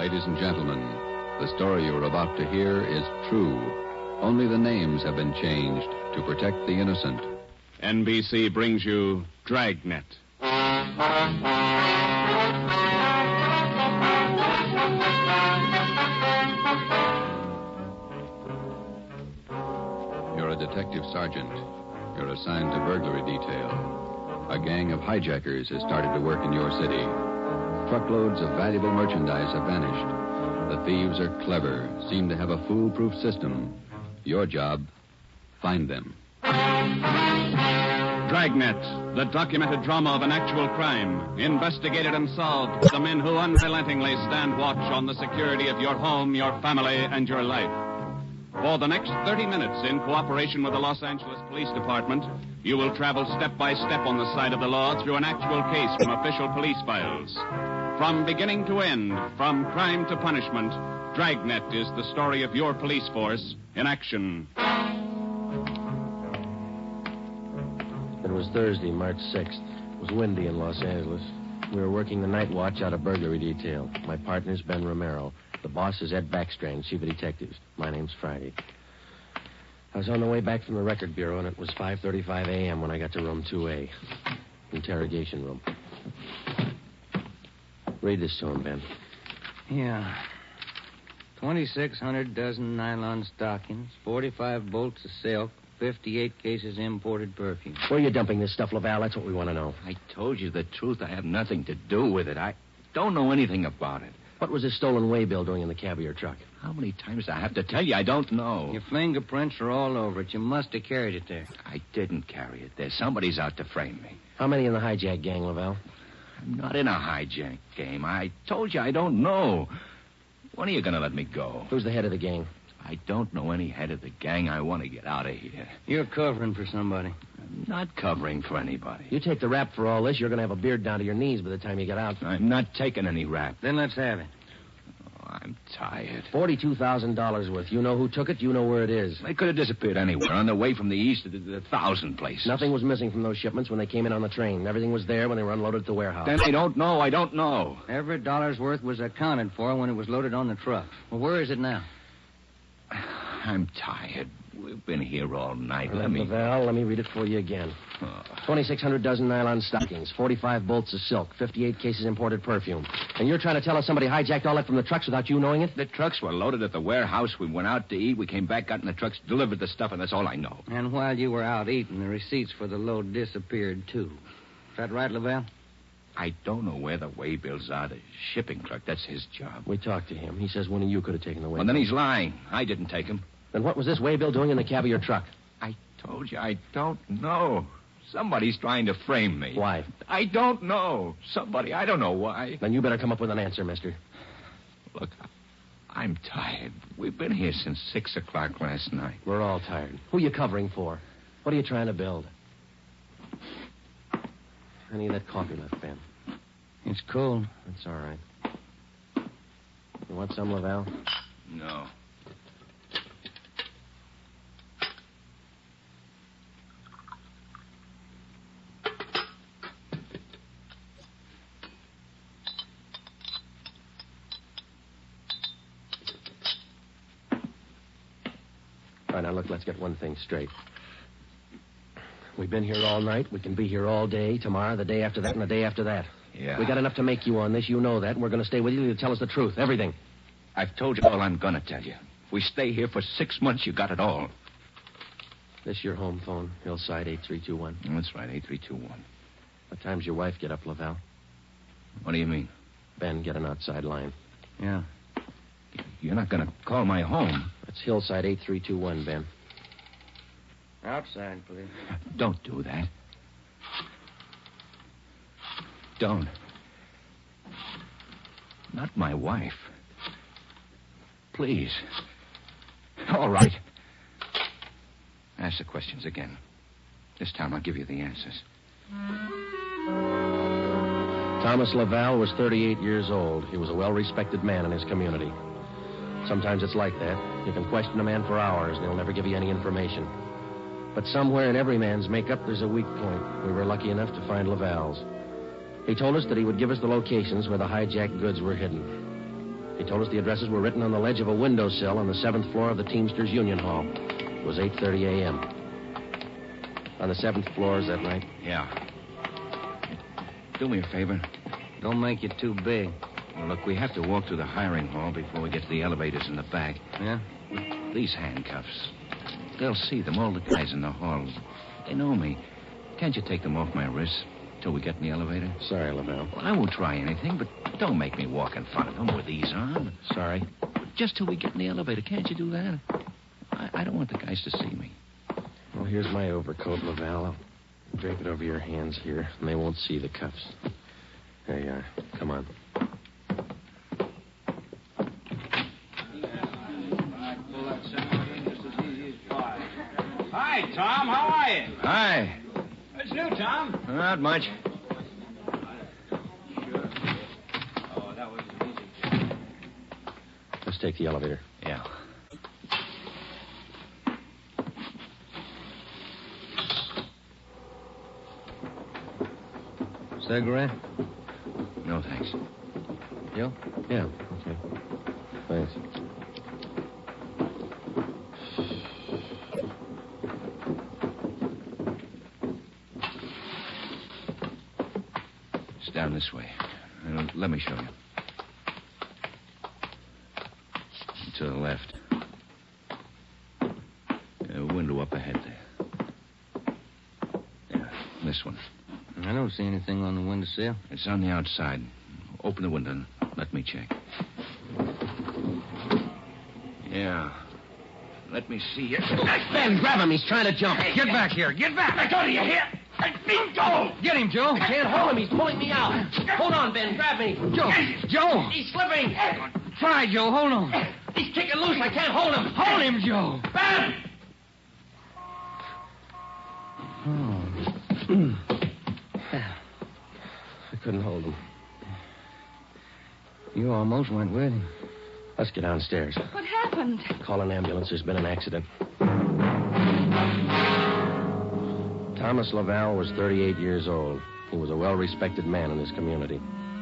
Ladies and gentlemen, the story you're about to hear is true. Only the names have been changed to protect the innocent. NBC brings you Dragnet. You're a detective sergeant. You're assigned to burglary detail. A gang of hijackers has started to work in your city. Truckloads of valuable merchandise have vanished. The thieves are clever, seem to have a foolproof system. Your job, find them. Dragnet, the documented drama of an actual crime, investigated and solved by the men who unrelentingly stand watch on the security of your home, your family, and your life. For the next 30 minutes, in cooperation with the Los Angeles Police Department, you will travel step by step on the side of the law through an actual case from official police files. From beginning to end, from crime to punishment, Dragnet is the story of your police force in action. It was Thursday, March 6th. It was windy in Los Angeles. We were working the night watch out of burglary detail. My partner's Ben Romero. The boss is Ed Backstrand, chief of detectives. My name's Friday. I was on the way back from the record bureau, and it was 5:35 a.m. when I got to room 2A. Interrogation room. Read this to him, Ben. Yeah. 2,600 dozen nylon stockings, 45 bolts of silk, 58 cases imported perfume. Where are you dumping this stuff, Laval? That's what we want to know. I told you the truth. I have nothing to do with it. I don't know anything about it. What was this stolen waybill doing in the cab of your truck? How many times do I have to tell you? I don't know. Your fingerprints are all over it. You must have carried it there. I didn't carry it there. Somebody's out to frame me. How many in the hijack gang, Laval? I'm not in a hijack game. I told you I don't know. When are you going to let me go? Who's the head of the gang? I don't know any head of the gang. I want to get out of here. You're covering for somebody. I'm not covering for anybody. You take the rap for all this, you're going to have a beard down to your knees by the time you get out. I'm not taking any rap. Then let's have it. Oh, I'm tired. $42,000 worth. You know who took it. You know where it is. They could have disappeared anywhere on the way from the east to the 1,000 places. Nothing was missing from those shipments when they came in on the train. Everything was there when they were unloaded at the warehouse. Then I don't know. I don't know. Every dollar's worth was accounted for when it was loaded on the truck. Well, where is it now? I'm tired. We've been here all night. Laval, let me read it for you again. 2,600 dozen nylon stockings, 45 bolts of silk, 58 cases imported perfume. And you're trying to tell us somebody hijacked all that from the trucks without you knowing it? The trucks were loaded at the warehouse. We went out to eat. We came back, got in the trucks, delivered the stuff, and that's all I know. And while you were out eating, the receipts for the load disappeared, too. Is that right, Laval? I don't know where the waybills are. The shipping clerk, that's his job. We talked to him. He says one of you could have taken the waybill. Well, then he's lying. I didn't take him. Then what was this waybill doing in the cab of your truck? I told you, I don't know. Somebody's trying to frame me. Why? I don't know. Somebody, I don't know why. Then you better come up with an answer, mister. Look, I'm tired. We've been here since 6 o'clock last night. We're all tired. Who are you covering for? What are you trying to build? Any of that coffee left, Ben? It's cold. That's all right. You want some, Laval? No. All right, now, look, let's get one thing straight. We've been here all night. We can be here all day, tomorrow, the day after that, and the day after that. Yeah. We got enough to make you on this. You know that, and we're going to stay with you to tell us the truth, everything. I've told you all I'm going to tell you. If we stay here for 6 months, you got it all. This your home phone, Hillside 8321. That's right, 8321. What time's your wife get up, Laval? What do you mean? Ben, get an outside line. Yeah. You're not going to call my home. That's Hillside 8321, Ben. Outside, please. Don't do that. Don't. Not my wife. Please. All right. Ask the questions again. This time I'll give you the answers. Thomas Laval was 38 years old. He was a well-respected man in his community. Sometimes it's like that. You can question a man for hours, and he'll never give you any information. But somewhere in every man's makeup, there's a weak point. We were lucky enough to find Laval's. He told us that he would give us the locations where the hijacked goods were hidden. He told us the addresses were written on the ledge of a windowsill on the 7th floor of the Teamsters Union Hall. It was 8:30 a.m. On the 7th floor, is that right? Yeah. Do me a favor. Don't make it too big. Well, look, we have to walk through the hiring hall before we get to the elevators in the back. Yeah? These handcuffs. They'll see them, all the guys in the hall. They know me. Can't you take them off my wrists till we get in the elevator? Sorry, Laval. Well, I won't try anything, but don't make me walk in front of them with these on. Sorry. Just till we get in the elevator. Can't you do that? I don't want the guys to see me. Well, here's my overcoat, Laval. I'll drape it over your hands here, and they won't see the cuffs. There you are. Come on. Hi, Tom. How are you? Hi. What's new, Tom? Not much. Oh, that was easy. Let's take the elevator. Yeah. Cigarette? No, thanks. You? Yeah, okay. Thanks. It's down this way. Let me show you. To the left. A window up ahead there. Yeah, this one. I don't see anything on the windowsill. It's on the outside. Open the window and let me check. Yeah. Let me see you. Ben, grab him. He's trying to jump. Get back here. Get back. I told you, you hear? Go! Get him, Joe. I can't hold him. He's pulling me out. Hold on, Ben. Grab me. Joe. He's slipping. Try, Joe. Hold on. He's kicking loose. I can't hold him. Hold him, Joe. Ben! I couldn't hold him. You almost went with him. Let's get downstairs. What happened? Call an ambulance. There's been an accident. Thomas Laval was 38 years old. He was a well-respected man in his community.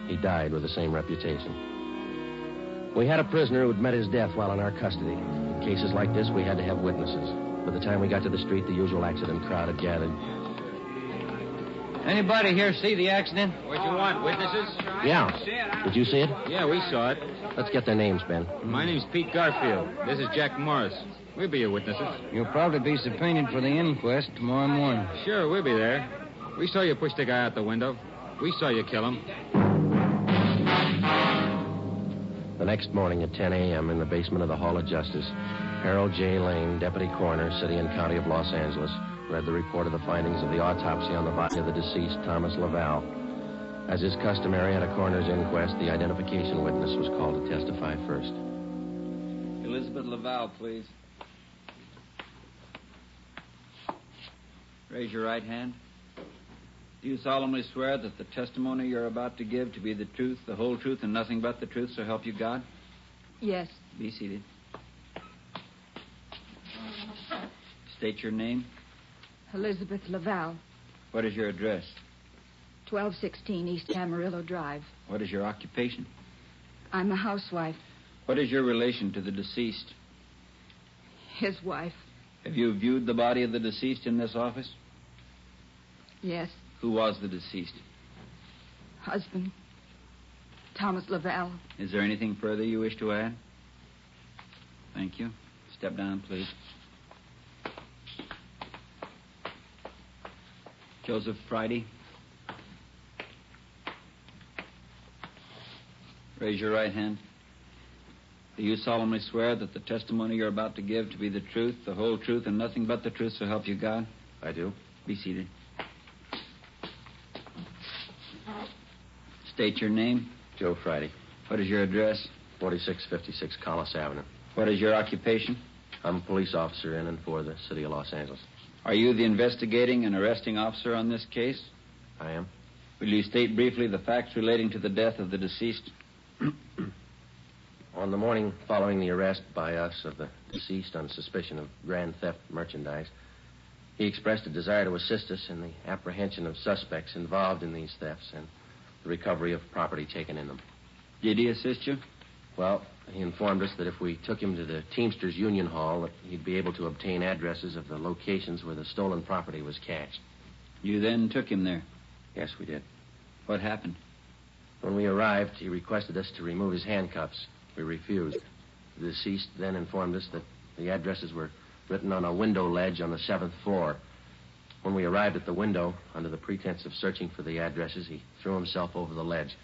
He died with the same reputation. We had a prisoner who'd met his death while in our custody. In cases like this, we had to have witnesses. By the time we got to the street, the usual accident crowd had gathered. Anybody here see the accident? What you want, witnesses? Yeah. Did you see it? Yeah, we saw it. Let's get their names, Ben. My name's Pete Garfield. This is Jack Morris. We'll be your witnesses. You'll probably be subpoenaed for the inquest tomorrow morning. Sure, we'll be there. We saw you push the guy out the window. We saw you kill him. The next morning at 10 a.m. in the basement of the Hall of Justice, Harold J. Lane, Deputy Coroner, City and County of Los Angeles, read the report of the findings of the autopsy on the body of the deceased, Thomas Laval. As is customary at a coroner's inquest, the identification witness was called to testify first. Elizabeth Laval, please. Raise your right hand. Do you solemnly swear that the testimony you're about to give to be the truth, the whole truth, and nothing but the truth, so help you God? Yes. Be seated. State your name. Elizabeth Laval, What is your address? 1216 East Amarillo Drive. What is your occupation? I'm a housewife, What is your relation to the deceased? his wife. Have you viewed the body of the deceased in this office? Yes. Who was the deceased? Husband, Thomas Laval. Is there anything further you wish to add? Thank you. Step down, please. Joseph Friday. Raise your right hand. Do you solemnly swear that the testimony you're about to give to be the truth, the whole truth, and nothing but the truth, so help you God? I do. Be seated. State your name. Joe Friday, What is your address? 4656 Collis Avenue. What is your occupation? I'm a police officer in and for the city of Los Angeles. Are you the investigating and arresting officer on this case? I am. Will you state briefly the facts relating to the death of the deceased? On the morning following the arrest by us of the deceased on suspicion of grand theft merchandise, he expressed a desire to assist us in the apprehension of suspects involved in these thefts and the recovery of property taken in them. Did he assist you? Well, He informed us that if we took him to the Teamsters Union Hall, that he'd be able to obtain addresses of the locations where the stolen property was cached. You then took him there. Yes, we did. What happened? When we arrived, he requested us to remove his handcuffs. We refused. The deceased then informed us that the addresses were written on a window ledge on the 7th floor. When we arrived at the window, under the pretense of searching for the addresses, he threw himself over the ledge.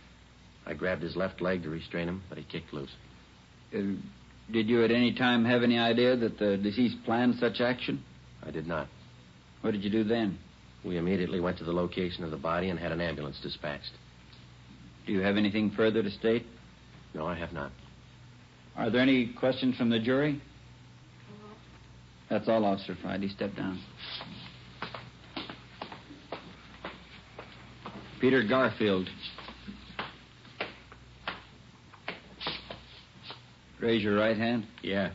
I grabbed his left leg to restrain him, but he kicked loose. Did you at any time have any idea that the deceased planned such action? I did not. What did you do then? We immediately went to the location of the body and had an ambulance dispatched. Do you have anything further to state? No, I have not. Are there any questions from the jury? That's all, Officer Friday. Step down. Peter Garfield. Raise your right hand. Yeah.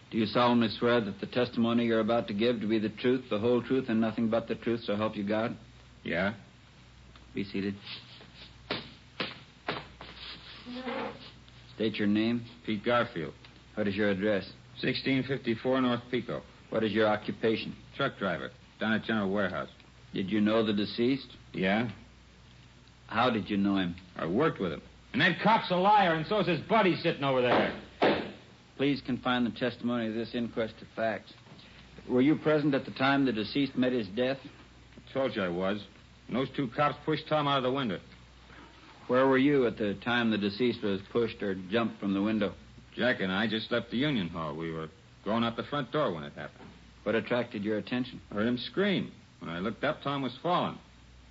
Do you solemnly swear that the testimony you're about to give to be the truth, the whole truth, and nothing but the truth, so help you God? Yeah? Be seated. State your name. Pete Garfield. What is your address? 1654 North Pico. What is your occupation? Truck driver. Down at General Warehouse. Did you know the deceased? Yeah? How did you know him? I worked with him. And that cop's a liar, and so's his buddy sitting over there. Please confine the testimony of this inquest to facts. Were you present at the time the deceased met his death? I told you I was. And those two cops pushed Tom out of the window. Where were you at the time the deceased was pushed or jumped from the window? Jack and I just left the Union Hall. We were going out the front door when it happened. What attracted your attention? I heard him scream. When I looked up, Tom was falling.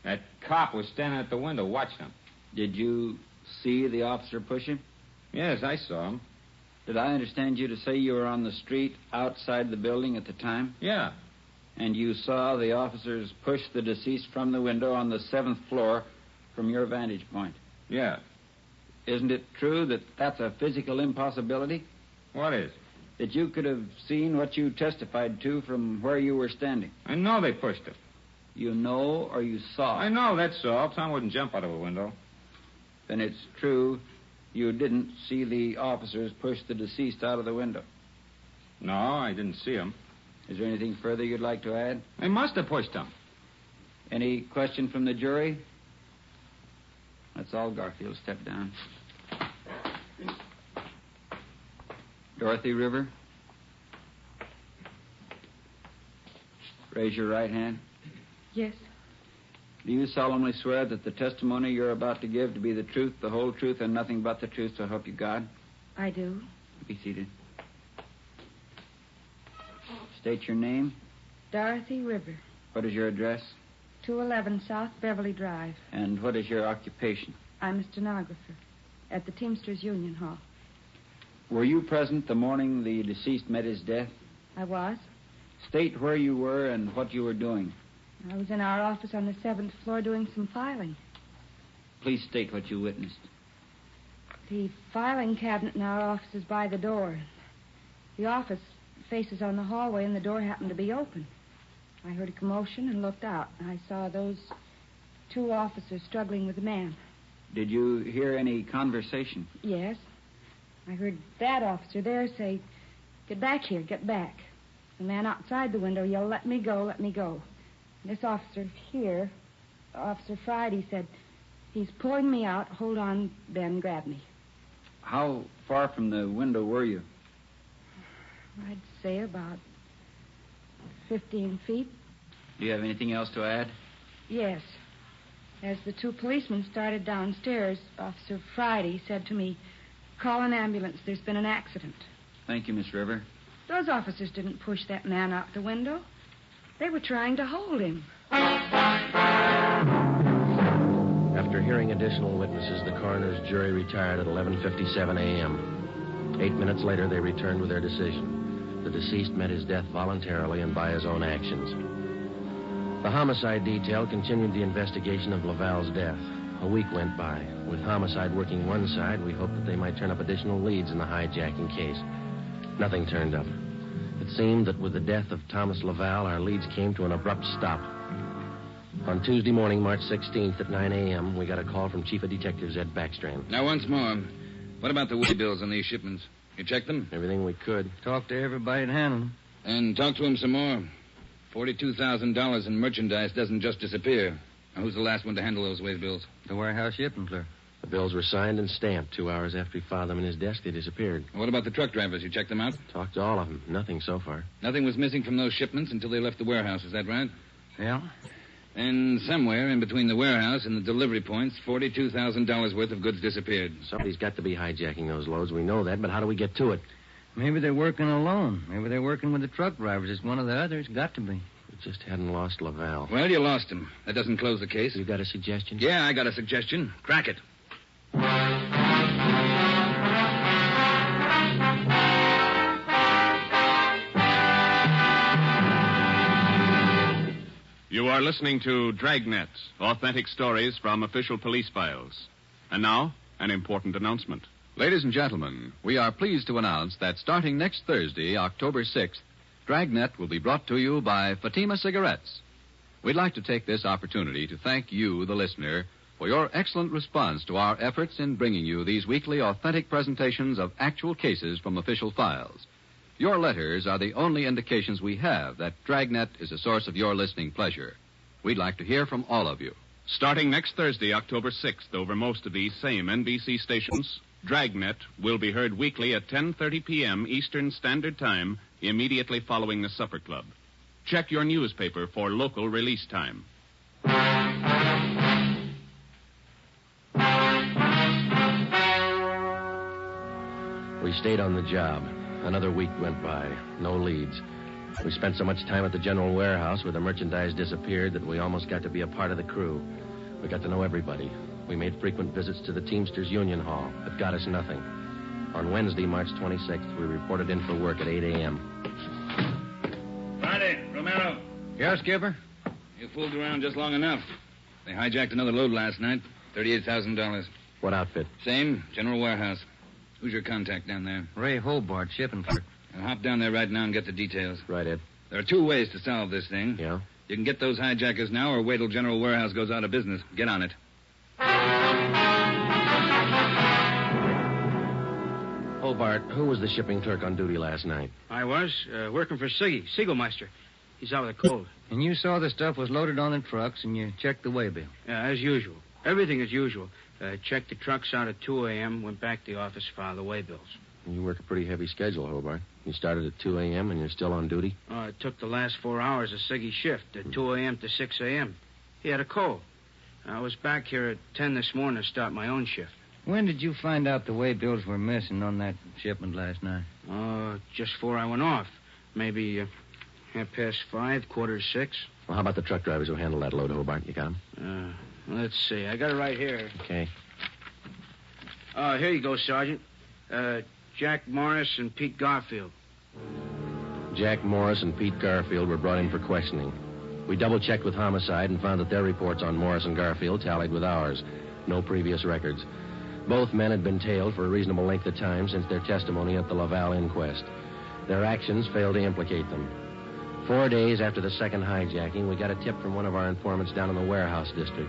That cop was standing at the window watching him. Did you see the officer push him? Yes, I saw him. Did I understand you to say you were on the street outside the building at the time? Yeah. And you saw the officers push the deceased from the window on the 7th floor from your vantage point? Yeah. Isn't it true that that's a physical impossibility? What is? That you could have seen what you testified to from where you were standing? I know they pushed him. You know or you saw? I know, that's all. Tom wouldn't jump out of a window. Then it's true you didn't see the officers push the deceased out of the window? No, I didn't see him. Is there anything further you'd like to add? They must have pushed him. Any question from the jury? That's all, Garfield. Step down. Dorothy River. Raise your right hand. Yes. Do you solemnly swear that the testimony you're about to give to be the truth, the whole truth, and nothing but the truth, so help you God? I do. Be seated. State your name. Dorothy River, What is your address? 211 South Beverly Drive. And what is your occupation? I'm a stenographer at the Teamsters Union Hall. Were you present the morning the deceased met his death? I was. State where you were and what you were doing. I was in our office on the 7th floor doing some filing. Please state what you witnessed. The filing cabinet in our office is by the door. The office faces on the hallway, and the door happened to be open. I heard a commotion and looked out. I saw those two officers struggling with a man. Did you hear any conversation? Yes. I heard that officer there say, "Get back here, get back." The man outside the window yelled, "Let me go, let me go." This officer here, Officer Friday, said, "He's pulling me out. Hold on, Ben, grab me." How far from the window were you? I'd say about 15 feet. Do you have anything else to add? Yes. As the two policemen started downstairs, Officer Friday said to me, "Call an ambulance. There's been an accident." Thank you, Miss River. Those officers didn't push that man out the window. They were trying to hold him. After hearing additional witnesses, the coroner's jury retired at 11:57 a.m. 8 minutes later, they returned with their decision. The deceased met his death voluntarily and by his own actions. The homicide detail continued the investigation of Laval's death. A week went by. With homicide working one side, we hoped that they might turn up additional leads in the hijacking case. Nothing turned up. It seemed that with the death of Thomas Laval, our leads came to an abrupt stop. On Tuesday morning, March 16th at 9 a.m., we got a call from Chief of Detectives Ed Backstrand. Now, once more, What about the way bills on these shipments? You checked them? Everything we could. Talk to everybody and handle them. And talk to him some more. $42,000 in merchandise doesn't just disappear. Now, who's the last one to handle those way bills? The warehouse shipping clerk. The bills were signed and stamped. 2 hours after he filed them in his desk, they disappeared. What about the truck drivers? You checked them out? Talked to all of them. Nothing so far. Nothing was missing from those shipments until they left the warehouse. Is that right? Yeah. And somewhere in between the warehouse and the delivery points, $42,000 worth of goods disappeared. Somebody's got to be hijacking those loads. We know that, but how do we get to it? Maybe they're working alone. Maybe they're working with the truck drivers. It's one of the others. Got to be. We just hadn't lost Laval. Well, you lost him. That doesn't close the case. You got a suggestion? Yeah, I got a suggestion. Crack it. You are listening to Dragnet, authentic stories from official police files. And now, an important announcement. Ladies and gentlemen, we are pleased to announce that starting next Thursday, October 6th, Dragnet will be brought to you by Fatima Cigarettes. We'd like to take this opportunity to thank you, the listener, for your excellent response to our efforts in bringing you these weekly authentic presentations of actual cases from official files. Your letters are the only indications we have that Dragnet is a source of your listening pleasure. We'd like to hear from all of you. Starting next Thursday, October 6th, over most of these same NBC stations, Dragnet will be heard weekly at 10:30 p.m. Eastern Standard Time, immediately following the Supper Club. Check your newspaper for local release time. We stayed on the job. Another week went by. No leads. We spent so much time at the general warehouse where the merchandise disappeared that we almost got to be a part of the crew. We got to know everybody. We made frequent visits to the Teamsters Union Hall. It got us nothing. On Wednesday, March 26th, we reported in for work at 8 a.m. Friday, Romero. Yeah, Skipper? You fooled around just long enough. They hijacked another load last night. $38,000. What outfit? Same, general warehouse. Who's your contact down there? Ray Hobart, shipping clerk. I'll hop down there right now and get the details. Right, Ed. There are 2 ways to solve this thing. Yeah? You can get those hijackers now or wait till General Warehouse goes out of business. Get on it. Hobart, who was the shipping clerk on duty last night? I was, working for Siggy, Siegelmeister. He's out with a cold. And you saw the stuff was loaded on the trucks, and you checked the waybill. Yeah, as usual. Everything as usual. Checked the trucks out at 2 a.m., went back to the office, filed the waybills. You work a pretty heavy schedule, Hobart. You started at 2 a.m. and you're still on duty? It took the last 4 hours of Siggy's shift, at 2 a.m. to 6 a.m. He had a cold. I was back here at 10 this morning to start my own shift. When did you find out the waybills were missing on that shipment last night? Just before I went off. Maybe 5:30, 5:45. Well, how about the truck drivers who handled that load, Hobart? You got them? Let's see. I got it right here. Okay. Here you go, Sergeant. Jack Morris and Pete Garfield. Jack Morris and Pete Garfield were brought in for questioning. We double-checked with Homicide and found that their reports on Morris and Garfield tallied with ours. No previous records. Both men had been tailed for a reasonable length of time since their testimony at the Laval inquest. Their actions failed to implicate them. 4 days after the second hijacking, we got a tip from one of our informants down in the warehouse district.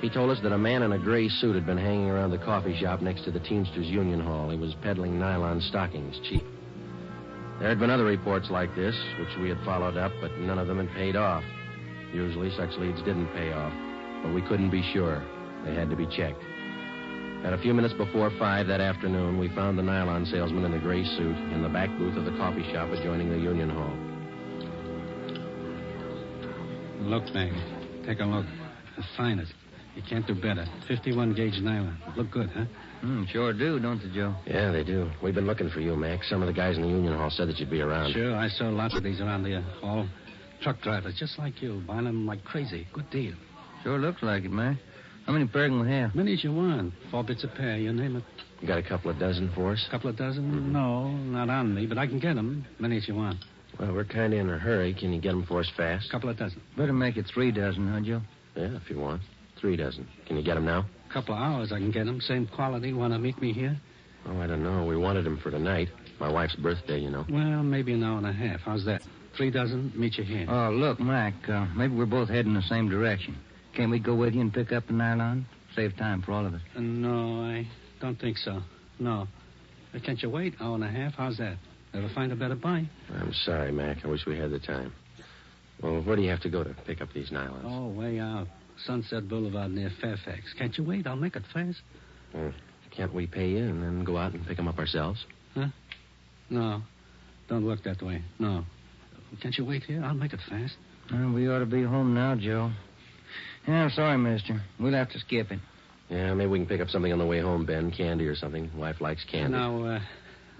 He told us that a man in a gray suit had been hanging around the coffee shop next to the Teamsters Union Hall. He was peddling nylon stockings, cheap. There had been other reports like this, which we had followed up, but none of them had paid off. Usually such leads didn't pay off, but we couldn't be sure. They had to be checked. At a few minutes before 5 that afternoon, we found the nylon salesman in the gray suit in the back booth of the coffee shop adjoining the Union Hall. Look, Mag. Take a look. The finest. You can't do better. 51-gauge nylon. Look good, huh? Sure do, don't they, Joe? Yeah, they do. We've been looking for you, Max. Some of the guys in the Union Hall said that you'd be around. Sure, I saw lots of these around the hall. Truck drivers, just like you, buying them like crazy. Good deal. Sure looks like it, man. How many pair can we have? Many as you want. 4 bits a pair, you name it. You got a couple of dozen for us? Couple of dozen? No, not on me, but I can get them. Many as you want. Well, we're kind of in a hurry. Can you get them for us fast? Couple of dozen. Better make it 3 dozen, huh, Joe? Yeah, if you want. 3 dozen. Can you get them now? Couple of hours I can get them. Same quality. Want to meet me here? Oh, I don't know. We wanted them for tonight. My wife's birthday, you know. Well, maybe an hour and a half. How's that? 3 dozen, meet you here. Oh, look, Mac, maybe we're both heading the same direction. Can't we go with you and pick up the nylon? Save time for all of us. No, I don't think so. No. Can't you wait? Hour and a half? How's that? Ever find a better buy? I'm sorry, Mac. I wish we had the time. Well, where do you have to go to pick up these nylons? Oh, way out. Sunset Boulevard near Fairfax. Can't you wait? I'll make it fast. Can't we pay you and then go out and pick them up ourselves? Huh? No. Don't work that way. No. Can't you wait here? I'll make it fast. We ought to be home now, Joe. Yeah, I'm sorry, mister. We'll have to skip it. Yeah, maybe we can pick up something on the way home, Ben. Candy or something. Wife likes candy. Now,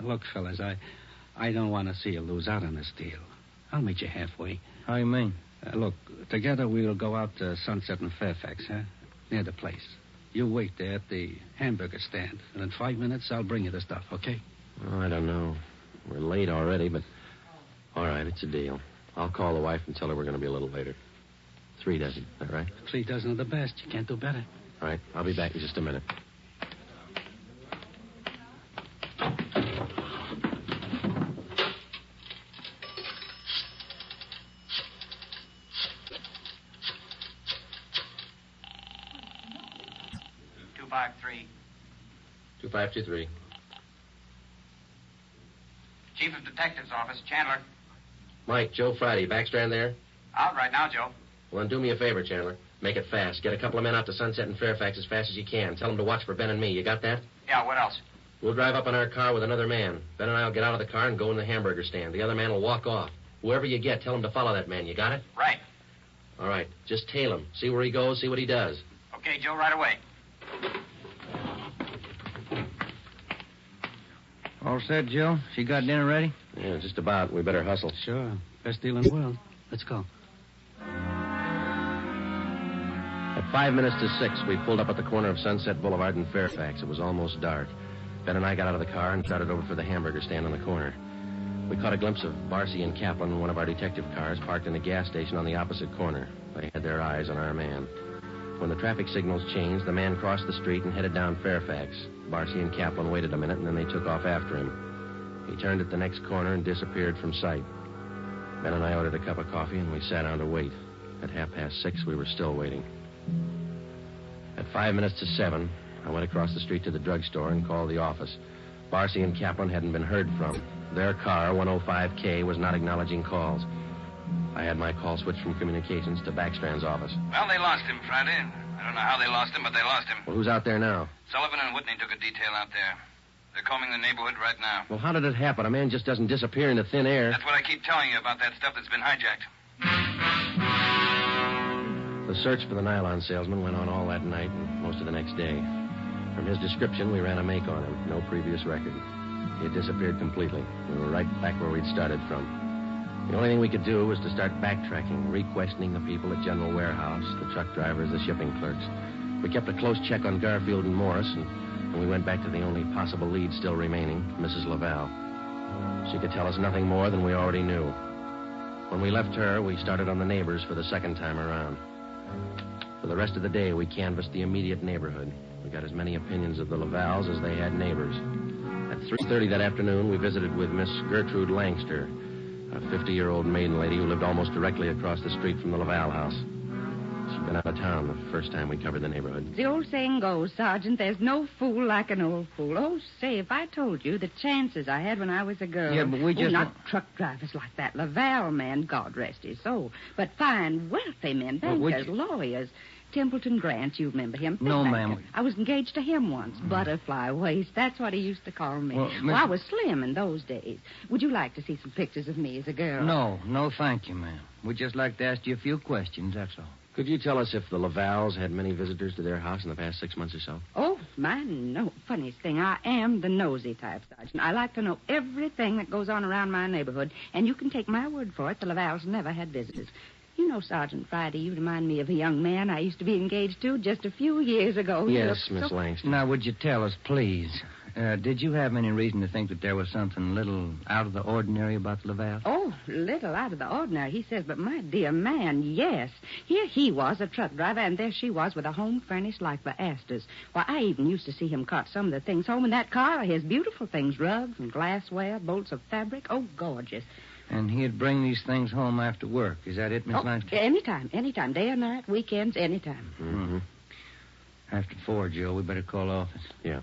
look, fellas, I don't want to see you lose out on this deal. I'll meet you halfway. How you mean? Look, together we'll go out to Sunset and Fairfax, huh? Near the place. You wait there at the hamburger stand, and in 5 minutes I'll bring you the stuff, okay? Oh, I don't know. We're late already, but... All right, it's a deal. I'll call the wife and tell her we're going to be a little later. 3 dozen, is that right? 3 dozen of the best. You can't do better. All right, I'll be back in just a minute. Two 523. Chief of Detectives Office, Chandler. Mike, Joe Friday, Backstrand there? Out right now, Joe. Well, then do me a favor, Chandler. Make it fast. Get a couple of men out to Sunset and Fairfax as fast as you can. Tell them to watch for Ben and me. You got that? Yeah, what else? We'll drive up in our car with another man. Ben and I will get out of the car and go in the hamburger stand. The other man will walk off. Whoever you get, tell him to follow that man. You got it? Right. All right. Just tail him. See where he goes, see what he does. Okay, Joe, right away. All set, Joe? She got dinner ready? Yeah, just about. We better hustle. Sure. Best deal in the world. Let's go. At 5 minutes to 6, we pulled up at the corner of Sunset Boulevard and Fairfax. It was almost dark. Ben and I got out of the car and started over for the hamburger stand on the corner. We caught a glimpse of Barcy and Kaplan in one of our detective cars parked in a gas station on the opposite corner. They had their eyes on our man. When the traffic signals changed, the man crossed the street and headed down Fairfax. Barcy and Kaplan waited a minute, and then they took off after him. He turned at the next corner and disappeared from sight. Ben and I ordered a cup of coffee, and we sat down to wait. At 6:30, we were still waiting. At 5 minutes to 7, I went across the street to the drugstore and called the office. Barcy and Kaplan hadn't been heard from. Their car, 105K, was not acknowledging calls. I had my call switched from communications to Backstrand's office. Well, they lost him Friday. I don't know how they lost him, but they lost him. Well, who's out there now? Sullivan and Whitney took a detail out there. They're combing the neighborhood right now. Well, how did it happen? A man just doesn't disappear into thin air. That's what I keep telling you about that stuff that's been hijacked. The search for the nylon salesman went on all that night and most of the next day. From his description, we ran a make on him. No previous record. He had disappeared completely. We were right back where we'd started from. The only thing we could do was to start backtracking, re-questioning the people at General Warehouse, the truck drivers, the shipping clerks. We kept a close check on Garfield and Morris, and we went back to the only possible lead still remaining, Mrs. Laval. She could tell us nothing more than we already knew. When we left her, we started on the neighbors for the second time around. For the rest of the day, we canvassed the immediate neighborhood. We got as many opinions of the Lavals as they had neighbors. At 3:30 that afternoon, we visited with Miss Gertrude Langster, a 50-year-old maiden lady who lived almost directly across the street from the Laval house. She'd been out of town the first time we covered the neighborhood. The old saying goes, Sergeant, there's no fool like an old fool. Oh, say, if I told you the chances I had when I was a girl. Yeah, but we just... not truck drivers like that Laval man, God rest his soul, but fine, wealthy men, bankers, lawyers. Templeton Grant, you remember him? No, ma'am. I was engaged to him once. Butterfly waist, that's what he used to call me. Well, I was slim in those days. Would you like to see some pictures of me as a girl? No, thank you, ma'am. We'd just like to ask you a few questions, that's all. Could you tell us if the Lavals had many visitors to their house in the past 6 months or so? Oh, no. Funniest thing, I am the nosy type, Sergeant. I like to know everything that goes on around my neighborhood, and you can take my word for it, the Lavals never had visitors. You know, Sergeant Friday, you remind me of a young man I used to be engaged to just a few years ago. Yes, Miss Langston. Now, would you tell us, please, did you have any reason to think that there was something little out of the ordinary about Laval? Oh, little out of the ordinary, he says, but my dear man, yes. Here he was, a truck driver, and there she was with a home furnished like the Astors. Why, I even used to see him cart some of the things home in that car, his beautiful things, rugs and glassware, bolts of fabric. Oh, gorgeous. And he'd bring these things home after work. Is that it, Miss Langston? Anytime. Day or night, weekends, anytime. Mm-hmm. After 4, Joe, we better call office. Yeah.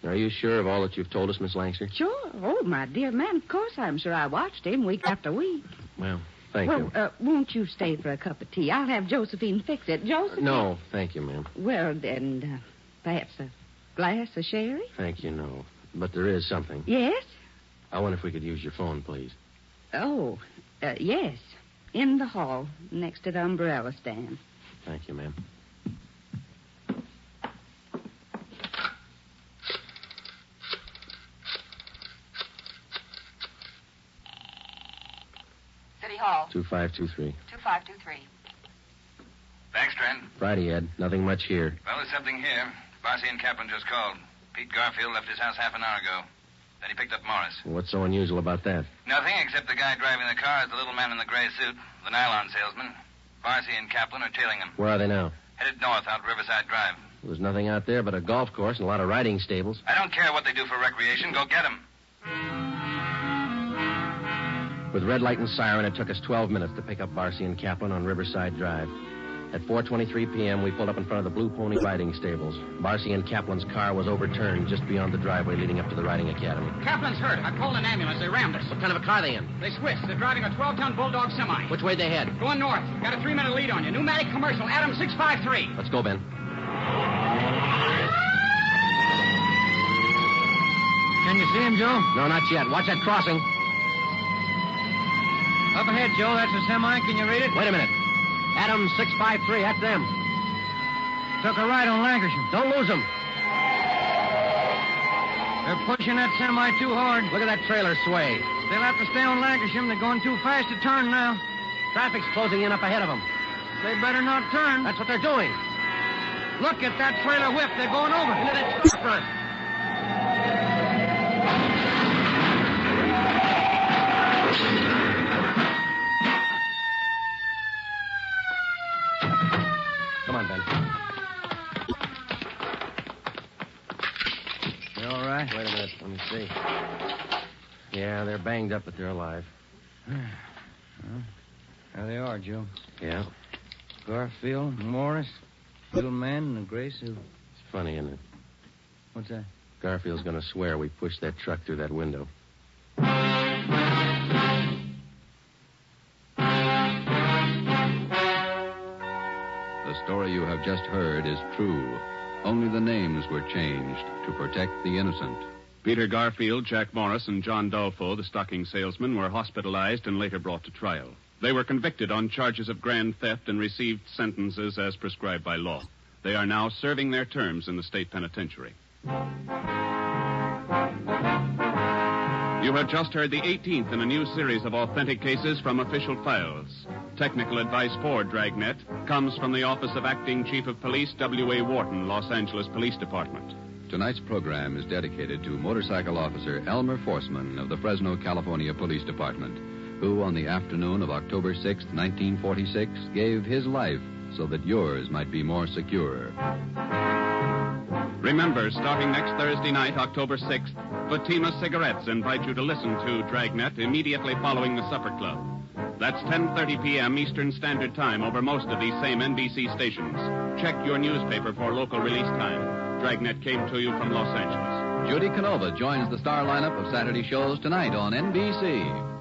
Are you sure of all that you've told us, Miss Langster? Sure. Oh, my dear man, of course I'm sure. I watched him week after week. Well, thank you. Won't you stay for a cup of tea? I'll have Josephine fix it. Josephine? No, thank you, ma'am. Well, then, perhaps a glass of sherry? Thank you, no. But there is something. Yes? I wonder if we could use your phone, please. Oh, yes. In the hall, next to the umbrella stand. Thank you, ma'am. City Hall. 2523. 2523. Thanks, Trent. Friday, Ed. Nothing much here. Well, there's something here. Barcy and Kaplan just called. Pete Garfield left his house half an hour ago. Then he picked up Morris. What's so unusual about that? Nothing, except the guy driving the car is the little man in the gray suit, the nylon salesman. Barcy and Kaplan are tailing him. Where are they now? Headed north out Riverside Drive. There's nothing out there but a golf course and a lot of riding stables. I don't care what they do for recreation. Go get them. With red light and siren, it took us 12 minutes to pick up Barcy and Kaplan on Riverside Drive. At 4:23 p.m., we pulled up in front of the Blue Pony riding stables. Barcy and Kaplan's car was overturned just beyond the driveway leading up to the riding academy. Kaplan's hurt. I called an ambulance. They rammed us. What kind of a car are they in? They switched. They're driving a 12-ton Bulldog semi. Which way they head? Going north. Got a 3-minute lead on you. Pneumatic commercial. Adam 653. Let's go, Ben. Can you see him, Joe? No, not yet. Watch that crossing. Up ahead, Joe. That's a semi. Can you read it? Wait a minute. Adam 653. That's them. Took a right on Lancashire. Don't lose them. They're pushing that semi too hard. Look at that trailer sway. They'll have to stay on Lancashire. They're going too fast to turn now. Traffic's closing in up ahead of them. They better not turn. That's what they're doing. Look at that trailer whip. They're going over. Into that truck front. Come on, Ben. You all right? Wait a minute. Let me see. Yeah, they're banged up, but they're alive. Well, there they are, Joe. Yeah. Garfield, Morris, little man in a gray suit. It's funny, isn't it? What's that? Garfield's going to swear we pushed that truck through that window. The story you have just heard is true. Only the names were changed to protect the innocent. Peter Garfield, Jack Morris, and John Dolfo, the stocking salesman, were hospitalized and later brought to trial. They were convicted on charges of grand theft and received sentences as prescribed by law. They are now serving their terms in the state penitentiary. You have just heard the 18th in a new series of authentic cases from official files. Technical advice for Dragnet comes from the Office of Acting Chief of Police W.A. Wharton, Los Angeles Police Department. Tonight's program is dedicated to motorcycle officer Elmer Forsman of the Fresno, California Police Department, who on the afternoon of October 6, 1946, gave his life so that yours might be more secure. Remember, starting next Thursday night, October 6th, Fatima Cigarettes invite you to listen to Dragnet immediately following the Supper Club. That's 10:30 p.m. Eastern Standard Time over most of these same NBC stations. Check your newspaper for local release time. Dragnet came to you from Los Angeles. Judy Canova joins the star lineup of Saturday shows tonight on NBC.